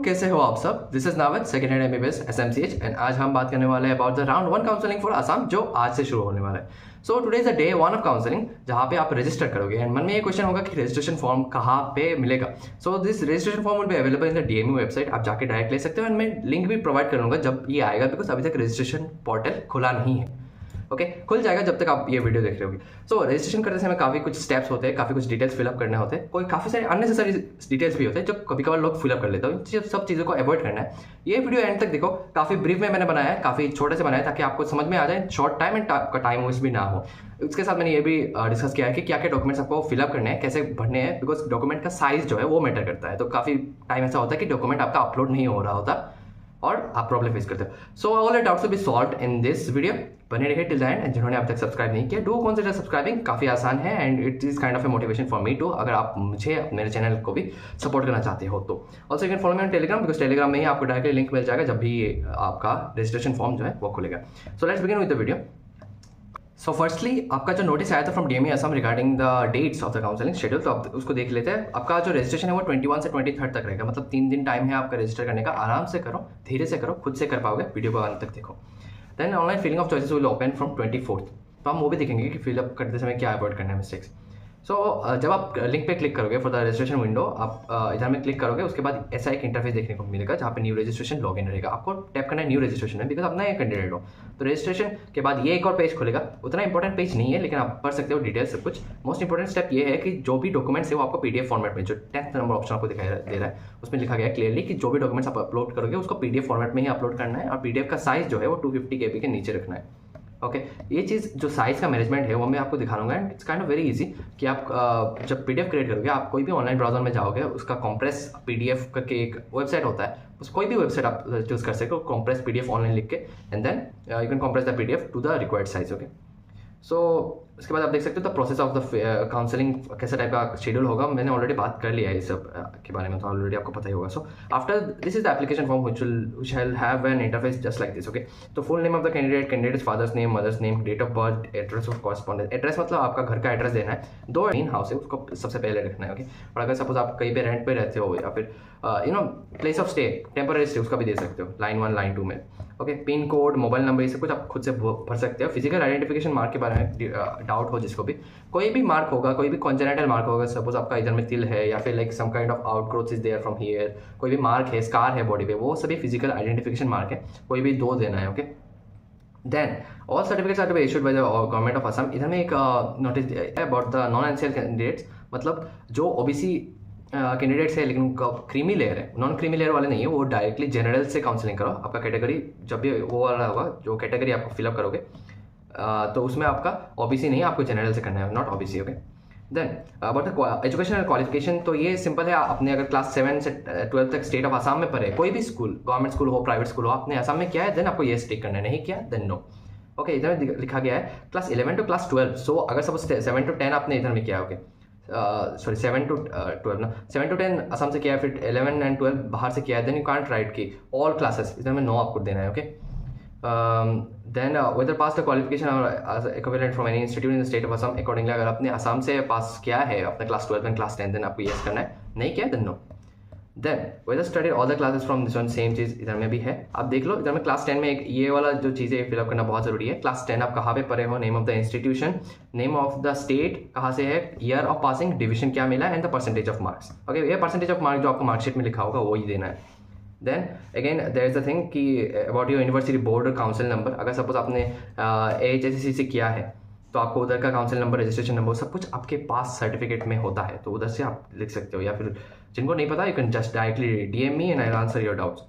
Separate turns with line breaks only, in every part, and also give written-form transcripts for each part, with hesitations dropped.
कैसे हो आप सब। This is Navat second hand MBBS SMCH and आज हम बात करने वाले हैं about the round 1 counselling for Assam जो आज से शुरू होने वाला है। So today is the day 1 of counselling जहाँ पे आप रजिस्टर करोगे एंड मन में ये क्वेश्चन होगा कि रजिस्ट्रेशन फॉर्म कहाँ पे मिलेगा। So this registration form will be available in the DMU website, आप जाके डायरेक्ट ले सकते हो एंड मैं लिंक भी प्रोवाइड करूंगा जब ये आएगा, बिकॉज अभी तक रजिस्ट्रेशन पोर्टल खुला नहीं है। ओके खुल जाएगा जब तक आप ये वीडियो देख रहे होगे। सो रजिस्ट्रेशन करते समय काफ़ी कुछ स्टेप्स होते हैं, काफ़ी कुछ डिटेल्स फिलअप करने होते हैं, कोई काफ़ी सारे अननेसेसरी डिटेल्स भी होते हैं जो कभी कभार लोग फिलअप कर लेते हैं। सब चीज़ों को अवॉइड करना है। ये वीडियो एंड तक देखो, काफ़ी ब्रीफ में मैंने बनाया है, काफ़ी छोटे से बनाया है ताकि आपको समझ में आ जाए, शॉर्ट टाइम एंड आपका टाइम वेस्ट भी ना हो। उसके साथ मैंने ये भी डिस्कस किया है कि क्या क्या डॉक्यूमेंट्स आपको फिलअप करने हैं, कैसे भरने हैं, बिकॉज डॉक्यूमेंट का साइज जो है वो मैटर करता है। तो काफ़ी टाइम ऐसा होता है कि डॉक्यूमेंट आपका अपलोड नहीं हो रहा होता और आप प्रॉब्लम फेस करते हो। So all doubts will be solved in this video. बने रहिए टिल द एंड। जिन्होंने अब तक सब्सक्राइब नहीं किया, डू कंसीडर सब्सक्राइबिंग, काफ़ी आसान है and it is kind of a motivation for me to, अगर आप मुझे मेरे चैनल को भी सपोर्ट करना चाहते हो तो। Also you can follow me on Telegram, because Telegram में ही आपको डायरेक्टली लिंक मिल जाएगा जब भी आपका रजिस्ट्रेशन फॉर्म जो है वो खुलेगा। So let's begin with the video. So firstly आपका जो नोटिस आया था from DMU Assam regarding the dates of the counselling schedule, तो आप उसको देख लेते हैं। आपका जो रजिस्ट्रेशन है वो 21 से 23 तक रहेगा, मतलब 3 दिन टाइम है आपका रजिस्टर करने का। आराम से करो, धीरे से करो, खुद से कर पाओगे, वीडियो को अंत तक देखो। Then online filling of choices will open from 24th, तो हम वो भी देखेंगे कि फिलअप करते समय क्या अवॉइड करना है मिस्टेक्स। सो जब आप लिंक पे क्लिक करोगे फॉर द रजिस्ट्रेशन विंडो, आप इधर में क्लिक करोगे, उसके बाद ऐसा एक इंटरफेस देखने को मिलेगा जहाँ पे न्यू रजिस्ट्रेशन लॉगिन रहेगा। आपको टैप करना है न्यू रजिस्ट्रेशन में, बिकॉज आप नए कैंडिडेट हो। तो रजिस्ट्रेशन के बाद ये एक और पेज खुलेगा, उतना इंपॉर्टेंट पेज नहीं है लेकिन आप पढ़ सकते हो डिटेल्स सब कुछ। मोस्ट इंपॉर्टेंट स्टेप ये है कि जो भी डॉक्यूमेंट्स है वो आपको पीडीएफ फॉर्मेट में, जो 10th नंबर ऑप्शन आपको दिखाई दे रहा है उसमें लिखा गया है क्लियरली कि जो भी डॉक्यूमेंट्स आप अपलोड करोगे उसको पीडीएफ फॉर्मेट में ही अपलोड करना है और पीडीएफ का साइज जो है वो 250 KB के नीचे रखना है। ओके ये चीज़ जो साइज़ का मैनेजमेंट है वो मैं आपको दिखा दूंगा and it's kind of very easy कि आप जब पीडीएफ क्रिएट करोगे, आप कोई भी ऑनलाइन ब्राउजर में जाओगे, उसका कॉम्प्रेस पीडीएफ करके एक वेबसाइट होता है, उस कोई भी वेबसाइट आप चूज कर सकते हो, कॉम्प्रेस पीडीएफ ऑनलाइन लिख के and then you can compress the PDF to the required size. Okay so उसके बाद आप देख सकते हो the process of the counselling, कैसा टाइप का शेड्यूल होगा। मैंने ऑलरेडी बात कर लिया है इस सब के बारे में, तो ऑलरेडी आपको पता ही होगा। So after this is the application form which will have an interface just like this. Okay तो full name of the candidate, candidate father's name, mother's name, date of birth, address of correspondence. Address मतलब आपका घर का address देना है, 2 main house है उसको सबसे पहले रखना है। ओके और अगर सपोज आप कहीं पे रेंट पे रहते हो या फिर place of stay, temporary stay, उसका भी दे सकते हो, लाइन 1 लाइन 2 में। Okay pin code, mobile number, ये सब कुछ आप खुद से भर सकते हो। फिजिकल आइडेंटिफिकेशन मार्क के बारे में डाउट हो जिसको भी, कोई भी मार्क होगा, कोई भी कॉन्जेनिटल मार्क होगा, सपोज आपका इधर में तिल है या फिर like some kind of outgrowth is there from here, कोई भी मार्क है, स्कार है बॉडी पे, वो सभी फिजिकल आइडेंटिफिकेशन मार्क है, कोई भी 2 देना है। Okay then all certificates are to be issued by the government of Assam. इधर में एक notice about the non NCL candidates, मतलब जो ओबीसी कैंडिडेट्स है लेकिन उनका क्रीमी लेयर है, नॉन क्रीमी लेयर वाले नहीं है, वो डायरेक्टली जनरल से काउंसलिंग करो। आपका कैटेगरी जब भी वो वाला होगा, जो कैटेगरी आपको फिलअप करोगे तो उसमें आपका ओबीसी नहीं, आपको जनरल से करना है, not OBC. Okay then about the educational qualification, तो ये सिंपल है। आपने अगर क्लास 7 से 12 तक स्टेट ऑफ आसाम में पढ़े, कोई भी स्कूल, गवर्नमेंट स्कूल हो, प्राइवेट स्कूल हो, आपने आसाम में किया है, देन आपको ये टिक करना है, नहीं किया देन नो। ओके इधर में लिखा गया है क्लास 11 टू क्लास 12। सो अगर सपोज 7 to 10 आपने इधर में किया, ओके सॉरी 7 to 12 ना, 7 to 10 असम से किया है, फिर 11 and 12 बाहर से किया है, देन यू कांट राइट की ऑल क्लासेस, इधर में 9 आपको देना है। Okay then whether pass the qualification equivalent from any institute in the state of Assam accordingly, अगर आपने असम से पास किया है अपने क्लास 12 एंड क्लास 10, देन आपको यस करना है, नहीं किया then no. Then whether study all the classes from this one, same चीज़ इधर में भी है, आप देख लो। इधर में क्लास 10 में एक ये वाला जो चीज़ें फिलअप करना बहुत ज़रूरी है। क्लास 10 आप कहाँ पे पढ़े हो, name of the institution, name of the state कहाँ से है, ईयर ऑफ पासिंग, डिवीजन क्या मिला and the percentage of marks. Okay ये परसेंटेज ऑफ मार्क्स जो आपको मार्कशीट में लिखा होगा वही देना है। Then again there is the thing कि about your university board council number, अगर सपोज आपने AHSC से किया है तो आपको उधर का काउंसिल नंबर, रजिस्ट्रेशन नंबर, सब कुछ आपके पास सर्टिफिकेट में होता है, तो उधर से आप लिख सकते हो। या फिर जिनको नहीं पता, you can just directly DM me and I will answer your doubts.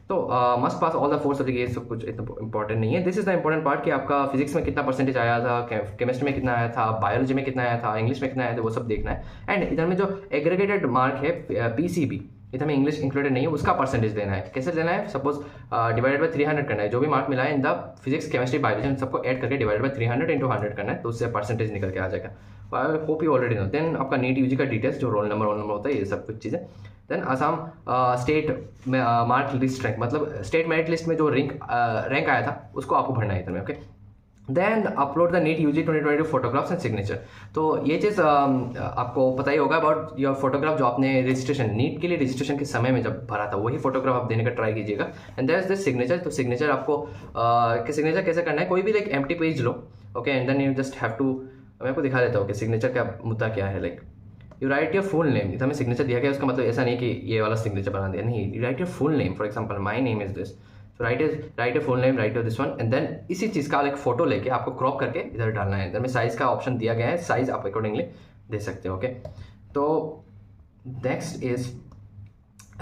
तो must pass all the 4 subject, ये सब कुछ इतना इंपॉर्टेंट नहीं है। This is the important part कि आपका फिजिक्स में कितना परसेंटेज आया था, केमिस्ट्री में कितना आया था, बायोलॉजी में कितना आया था, इंग्लिश में कितना आया था, वो सब देखना है। एंड इधर में जो एग्रीगेटेड मार्क है PCB, इधर में इंग्लिश इंक्लूडेड नहीं है, उसका परसेंटेज देना है। कैसे देना है, सपोज डिवाइडेड बाय 300 करना है, जो भी मार्क मिला है in the physics, chemistry, biology, सबको ऐड करके डिवाइडेड बाय 300 into 100 करना है, तो उससे परसेंटेज निकल के आ जाएगा। I hope you already know. Then आपका नीट UG का डिटेल्स, जो रोल नंबर होता है, ये सब कुछ चीज़ें। देन आसाम स्टेट में मार्क लिस्ट रैंक, मतलब स्टेट मेरिट लिस्ट में जो रैंक आया था उसको आपको भरना है इधर में। Okay then upload the NEET UG 2022 photographs and signature. तो ये चीज़ आपको पता ही होगा अबाउट योर फोटोग्राफ जो आपने रजिस्ट्रेशन नीट के लिए रजिस्ट्रेशन के समय में जब भरा था वही फोटोग्राफ आप देने का ट्राई कीजिएगा। And there is this signature. तो सिग्नेचर आपको सिग्नेचर कैसे करना है, कोई भी लाइक एम्प्टी पेज लो, okay, and then you just have to, मैं आपको दिखा देता हूँ कि सिग्नेचर का मुद्दा क्या है। Like you write your full name. हमें सिग्नेचर दिया गया उसका मतलब ऐसा नहीं कि ये वाला सिग्नेचर बना दिया, नहीं, you write your full name. For example my name is this, write your full name, write your this one, and then इसी चीज़ का एक फोटो लेके आपको क्रॉप करके इधर डालना है। इधर में साइज़ का ऑप्शन दिया गया है, साइज़ आप अकॉर्डिंगली दे सकते हो, ओके। तो नेक्स्ट इज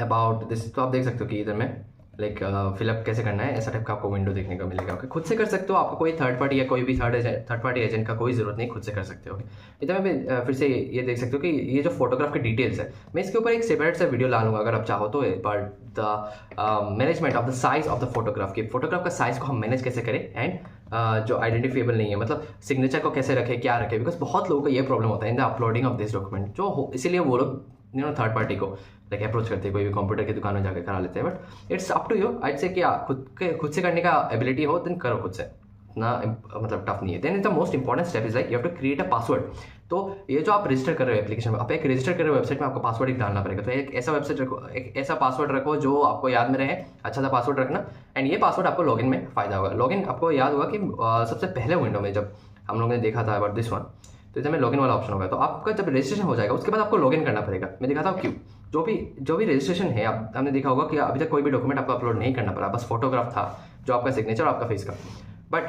अबाउट दिस। तो आप देख सकते हो कि इधर में लाइक फिलअप कैसे करना है, ऐसा टाइप का आपको विंडो देखने को मिलेगा, ओके। खुद से कर सकते हो, आपको कोई थर्ड पार्टी या कोई भी थर्ड पार्टी एजेंट का कोई ज़रूरत नहीं, खुद से कर सकते हो, ओके। इधर में फिर से ये देख सकते हो कि ये जो फोटोग्राफ की डिटेल्स है, मैं इसके ऊपर एक सेपरेट सा वीडियो ला लूँगा अगर आप चाहो तो। But the management of the size of the photograph की, फोटोग्राफ का साइज़ को हम मैनेज कैसे करें, एंड जो आइडेंटिफिएबल नहीं है, मतलब सिग्नेचर को कैसे रखें, क्या रखें, बिकॉज बहुत लोगों को ये प्रॉब्लम होता है in the uploading of this document, जो इसीलिए वो लोग थर्ड पार्टी को लाइक अप्रोच करते हैं, कोई भी कंप्यूटर की दुकान में जाकर करा लेते हैं। But it's up to you, I say कि खुद से करने का एबिलिटी हो देन करो खुद से, ना मतलब टफ नहीं है। Then is the most important step is like you have to create a password. तो ये जो आप रजिस्टर कर रहे हो एप्लीकेशन में, आप एक रजिस्टर कर रहे हो वेबसाइट में, आपको पासवर्ड एक डालना पड़ेगा। तो एक ऐसा वेबसाइट रखो, एक ऐसा पासवर्ड रखो जो आपको याद में रहे, अच्छा सा पासवर्ड रखना। एंड ये पासवर्ड आपको लॉगिन में फायदा होगा। लॉगिन आपको याद होगा कि सबसे पहले विंडो में जब हम लोगों ने देखा था अबाउट दिस वन, तो इसमें लॉगिन वाला ऑप्शन होगा। तो आपका जब रजिस्ट्रेशन हो जाएगा उसके बाद आपको लॉगिन करना पड़ेगा। मैं दिखाता हूँ क्यों। जो भी रजिस्ट्रेशन है, आपने देखा होगा कि अभी तक कोई भी डॉक्यूमेंट आपको अपलोड नहीं करना पड़ा, बस फोटोग्राफ था जो आपका सिग्नेचर और आपका फेस का। बट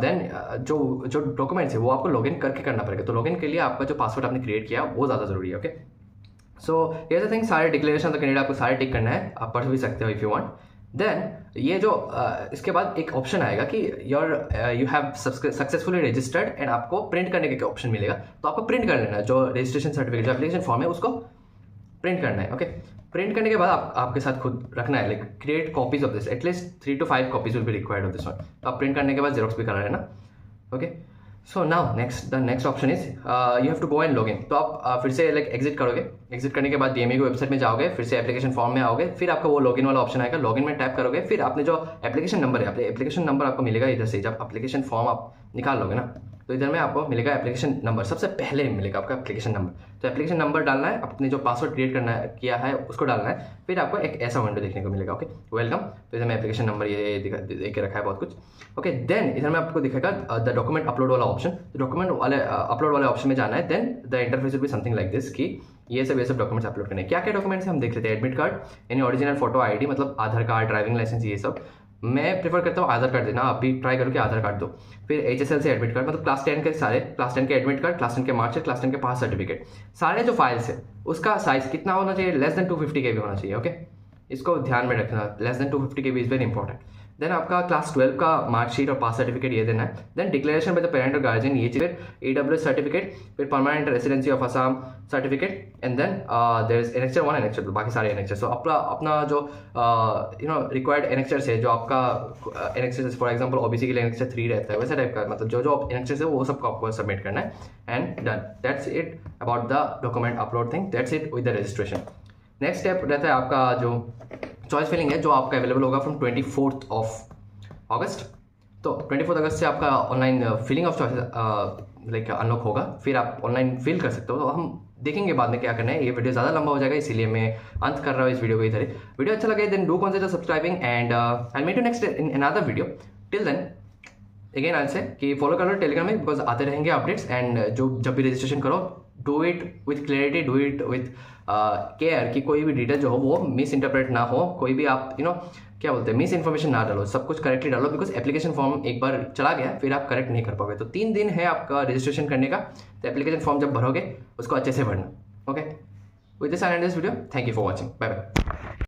देन जो डॉक्यूमेंट्स है वो आपको लॉगिन करके करना पड़ेगा। तो लॉगिन के लिए आपका जो पासवर्ड आपने क्रिएट किया वो ज़्यादा जरूरी है, okay. So here the thing, सारे डिक्लेरेशन ऑफ द कैंडिडेट आपको सारे टिक करना है, आप पढ़ भी सकते हो इफ़ यू वांट। देन ये जो इसके बाद एक ऑप्शन आएगा कि you have successfully registered, and आपको प्रिंट करने का ऑप्शन मिलेगा। तो आपको प्रिंट कर लेना है जो रजिस्ट्रेशन सर्टिफिकेट, जो एप्लीकेशन फॉर्म है उसको प्रिंट करना है, ओके। प्रिंट करने के बाद आपके साथ खुद रखना है, like create copies of this, at least 3 to 5 copies will be required of this one. तो आप प्रिंट करने के बाद जेरोक्स भी करा लेना, okay. So now the next option is you have to go and login. तो आप फिर से लाइक एग्जिट करोगे, एग्जिट करने के बाद DME की वेबसाइट में जाओगे, फिर से एप्लीकेशन फॉर्म में आओगे, फिर आपको वो लॉगिन वाला ऑप्शन आएगा, लॉगिन में टैप करोगे, फिर आपने जो एप्लीकेशन नंबर है, अपने एप्लीकेशन नंबर आपको मिलेगा इधर से। जब एप्लीकेशन फॉर्म आप निकाल लोगे ना, तो इधर में आपको मिलेगा एप्लीकेशन नंबर, सबसे पहले मिलेगा आपका एप्लीकेशन नंबर। तो एप्लीकेशन नंबर डालना है, अपने जो पासवर्ड क्रिएट किया है उसको डालना है, फिर आपको एक ऐसा विंडो देखने को मिलेगा, ओके, वेलकम। तो इधर में एप्लीकेशन नंबर ये देख के रखा है बहुत कुछ, ओके। देन इधर में आपको दिखेगा द डॉक्यूमेंट अपलोड वाला ऑप्शन। डॉक्यूमेंट वाले अपलोड वाले ऑप्शन में जाना है। Then the interface will be something like this कि ये सब डॉक्यूमेंट्स अपलोड करने हैं। क्या क्या डॉक्यूमेंट्स हम देख लेते हैं। एडमिट कार्ड, यानी ओरिजिनल फोटो ID, मतलब आधार कार्ड, ड्राइविंग लाइसेंस, ये सब। मैं प्रेफर करता हूँ आधार कार्ड देना, आप भी ट्राई करो कि आधार कार्ड दो। फिर HSL से एडमिट कार्ड, मतलब क्लास 10 के सारे, क्लास 10 के एडमिट कार्ड, क्लास 10 के मार्कशीट, क्लास 10 के पास सर्टिफिकेट, सारे जो फाइल्स है उसका साइज कितना होना चाहिए, लेस देन 250 KB होना चाहिए, ओके। इसको ध्यान में रखना, less than 250 KB is very important. Then आपका क्लास 12 का मार्कशीट और पास सर्टिफिकेट ये देना है। Then declaration by the parent और गार्जियन, ये चीज़, AWS सर्टिफिकेट, फिर permanent residency of Assam certificate, and then there is annexure 1 annexure 2, बाकी सारे एनेक्चर। सो अपना जो रिक्वायर्ड एनेक्चर्स है, जो आपका एनेक्चर्स फॉर एग्जांपल OBC के लिए एनेक्चर 3 रहता है, वैसे टाइप का, मतलब जो एनेक्चर्स है वो सबको आपको सबमिट करना है। And done, that's it about the document upload thing, that's it with the registration. Next step रहता है आपका जो चॉइस फिलिंग है, जो आपका अवेलेबल होगा फ्रॉम 24th अगस्त। तो 24 अगस्त से आपका online filling of choice like unlock होगा, फिर आप ऑनलाइन फिल कर सकते हो। तो हम देखेंगे बाद में क्या करना है, ये वीडियो ज़्यादा लंबा हो जाएगा, इसीलिए मैं अंत कर रहा हूँ इस वीडियो को इधर ही। वीडियो अच्छा लगे then do consider subscribing, and I meet you next in another video. Till then again I say कि फॉलो कर लो टेलीग्राम में, बिकॉज आते रहेंगे अपडेट्स। एंड जब भी रजिस्ट्रेशन करो, do it with clarity, do it with care, कि कोई भी डिटेल जो हो वो मिस इंटरप्रेट ना हो, कोई भी आप क्या बोलते हैं मिस इन्फॉर्मेशन ना डालो, सब कुछ करेक्टली डालो। बिकॉज एप्लीकेशन फॉर्म एक बार चला गया फिर आप करेक्ट नहीं कर पाओगे। तो 3 दिन है आपका रजिस्ट्रेशन करने का। तो एप्लीकेशन फॉर्म जब भरोगे उसको अच्छे से भरना, okay. With this I end this video, thank you for watching, bye bye.